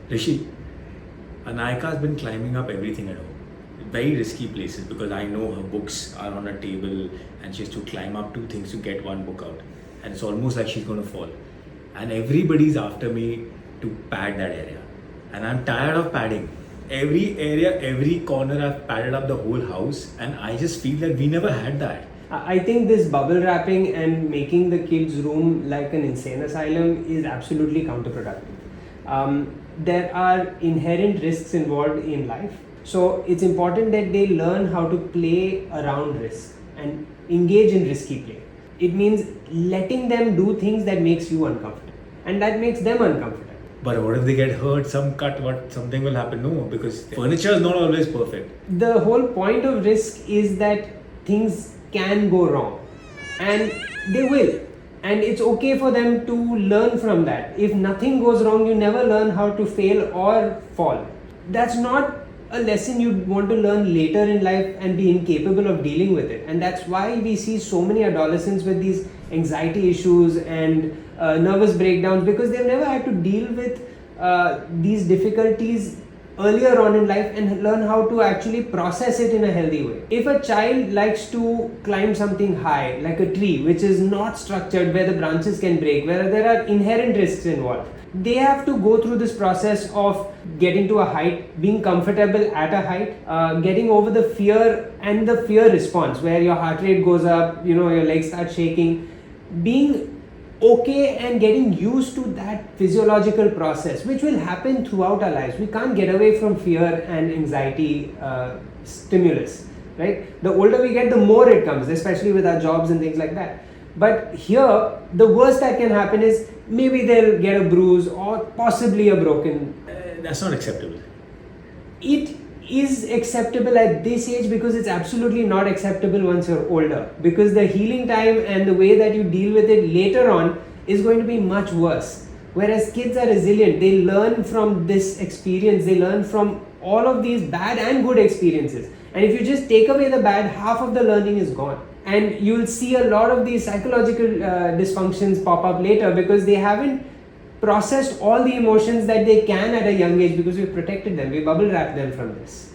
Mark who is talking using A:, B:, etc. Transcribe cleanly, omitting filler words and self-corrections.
A: Rishi, Anayaka's been climbing up everything at home. Very risky places because I know her books are on a table and she has to climb up two things to get one book out. And it's almost like she's going to fall. And everybody's after me to pad that area. And I'm tired of padding. Every area, every corner, I've padded up the whole house. And I just feel that we never had that.
B: I think this bubble wrapping and making the kids' room like an insane asylum is absolutely counterproductive. There are inherent risks involved in life. So it's important that they learn how to play around risk and engage in risky play. It means letting them do things that makes you uncomfortable and that makes them uncomfortable.
A: But what if they get hurt, some cut, something will happen? No, because furniture is not always perfect.
B: The whole point of risk is that things can go wrong and they will. And it's okay for them to learn from that. If nothing goes wrong, you never learn how to fail or fall. That's not a lesson you want to learn later in life and be incapable of dealing with it. And that's why we see so many adolescents with these anxiety issues and nervous breakdowns, because they've never had to deal with these difficulties earlier on in life and learn how to actually process it in a healthy way. If a child likes to climb something high, like a tree, which is not structured, where the branches can break, where there are inherent risks involved, they have to go through this process of getting to a height, being comfortable at a height, getting over the fear and the fear response, where your heart rate goes up, your legs start shaking, being okay and getting used to that physiological process, which will happen throughout our lives. We can't get away from fear and anxiety stimulus, right? The older we get, the more it comes, especially with our jobs and things like that. But here, the worst that can happen is maybe they'll get a bruise or possibly a broken.
A: That's not acceptable.
B: It is acceptable at this age because it's absolutely not acceptable once you're older, because the healing time and the way that you deal with it later on is going to be much worse. Whereas kids are resilient, they learn from this experience, they learn from all of these bad and good experiences. And if you just take away the bad, half of the learning is gone. And you'll see a lot of these psychological dysfunctions pop up later because they haven't processed all the emotions that they can at a young age, because we've protected them, we bubble wrapped them from this.